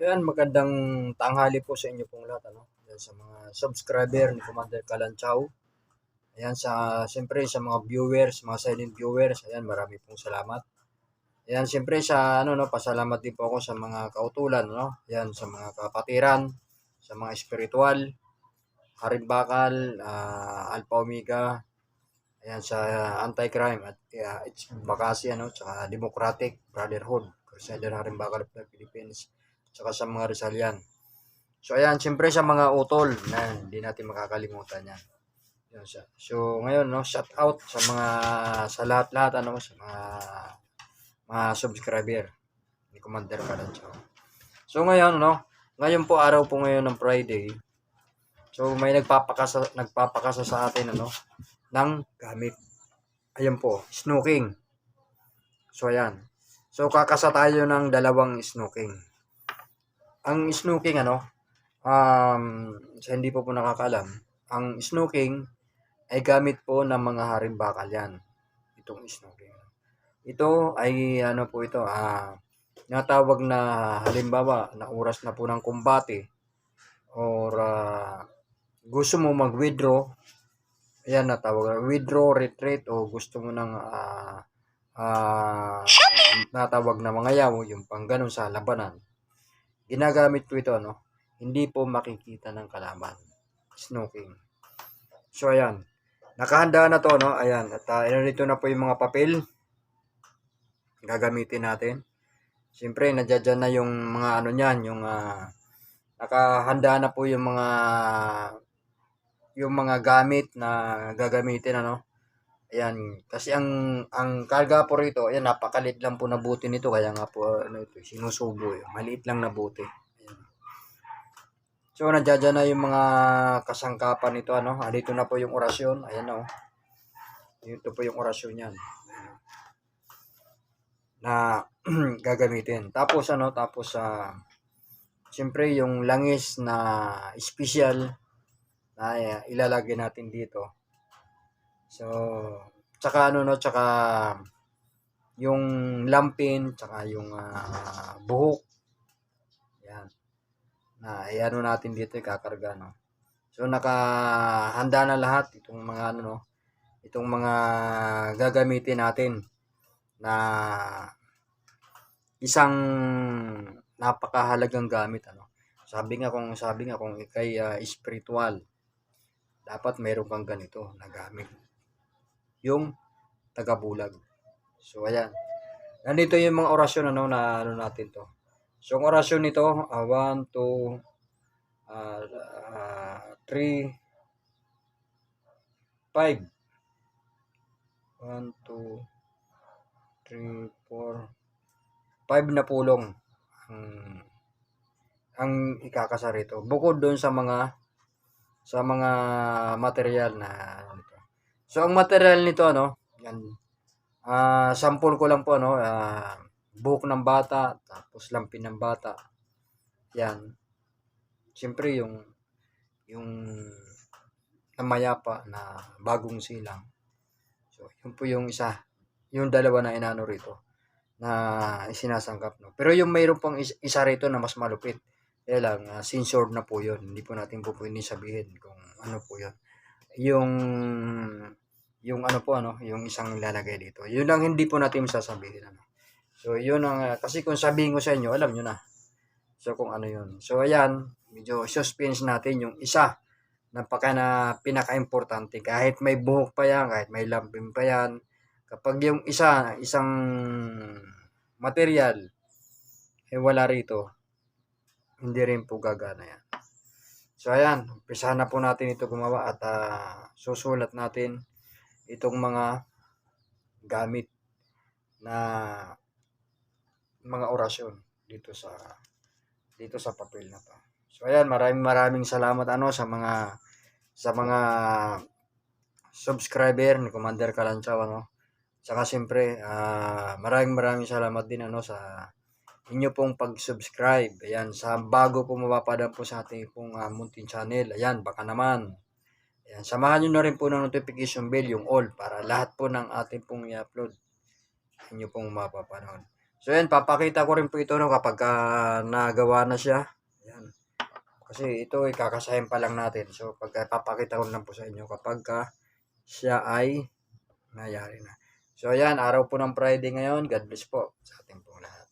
Ayan, magandang tanghali po sa inyo pong lahat, ano? Ayan, sa mga subscriber ni Commander Kalanchaw. Ayan, siyempre sa mga viewers, mga silent viewers, ayan, marami pong salamat. Ayan, siyempre sa, pasalamat din po ako sa mga kautulan, no? Ayan, sa mga kapatiran, sa mga spiritual, Harimbakal, Alpha Omega, ayan, sa anti-crime, at it's Bakasi, tsaka Democratic Brotherhood, Crusader Harimbakal of the Philippines, tsaka sa mga Rizalian. So ayan, siyempre sa mga utol na hindi natin makakalimutan yan. Yan siya. So ngayon, no, shout out sa lahat-lahat, sa mga subscriber ni Commander Kalancho. So ngayon, no, ngayon po araw po ngayon ng Friday. So may nagpapakasa sa atin, ng gamit. Ayan po, snooking. So ayan. So kakasa tayo ng dalawang snooking. Ang snooking, sa hindi po nakakaalam, ang snooking ay gamit po ng mga harimbakal yan. Itong snooking. Ito ay natawag na halimbawa na oras na po ng kumbate or gusto mo mag-withdraw, ayan, natawag na withdraw, retreat, o gusto mo ng natawag na mga yaw, yung pang ganun sa labanan. Ginagamit ko ito, hindi po makikita ng kalaban. Snooking. So, ayan. Nakahanda na to, no? Ayan. At dito na po yung mga papel. Gagamitin natin. Siyempre, nadyan na yung mga niyan, yung nakahanda na po yung mga gamit na gagamitin, Ayan. Kasi ang karga po rito, ayan, napakalit lang po na buti nito. Kaya nga po, ito, sinusubo. Maliit lang na buti. So, nandiyan na yung mga kasangkapan nito, dito na po yung orasyon. Ayan, Dito po yung orasyon yan. Na gagamitin. Tapos, siyempre, yung langis na special na ilalagay natin dito. So, tsaka, tsaka yung lampin, tsaka yung buhok. Yan. Na iano natin dito, ikakarga, So nakahanda na lahat itong mga itong mga gagamitin natin na isang napakahalagang gamit, Sabi nga kung ikay spiritual, dapat mayroon kang ganito na gamit. Yung tagabulag. So ayan. Nandito yung mga orasyon na natin to. So, ang orasyon nito, 1, 2, 3, 5. 1, 2, 3, 4, 5 na pulong ang ikakasa rito. Bukod doon sa mga material na nito. So, ang material nito, yan, sample ko lang po, buhok ng bata, tapos lampin ng bata. Yan. Siyempre yung namayapa na bagong silang. So, yun po yung isa. Yung dalawa na inano rito na isinasangkap, Pero yung mayroon pang isa rito na mas malupit. Kaya lang, censored na po yun. Hindi po natin po pwede sabihin kung ano po yun. Yung yung isang lalagay dito. Yun lang hindi po natin sasabihin, So, yun ang, kasi kung sabihin ko sa inyo, alam nyo na. So, kung ano yun. So, ayan, medyo suspense natin yung isa na pinaka-importante. Kahit may buhok pa yan, kahit may lampin pa yan, kapag yung isang material, wala rito, hindi rin po gagana yan. So, ayan, umpisahan na po natin ito gumawa at susulat natin itong mga gamit na mga orasyon dito sa papel na to. So ayan, maraming salamat sa mga subscriber ni Commander Kalanchaw, Saka siyempre, maraming salamat din sa inyo pong pag-subscribe. Ayan, sa bago po mapapadaan po sa ating pong munting channel. Ayan, baka naman. Ayan, samahan nyo na rin po ng notification bell, yung all, para lahat po ng ating pong i-upload inyo pong mapapanood. So yan, papakita ko rin po ito no, kapag nagawa na siya. Ayan. Kasi ito ay kakasahin pa lang natin. So papakita ko lang po sa inyo kapag siya ay nangyari na. So ayan, araw po ng Friday ngayon. God bless po sa ating pong lahat.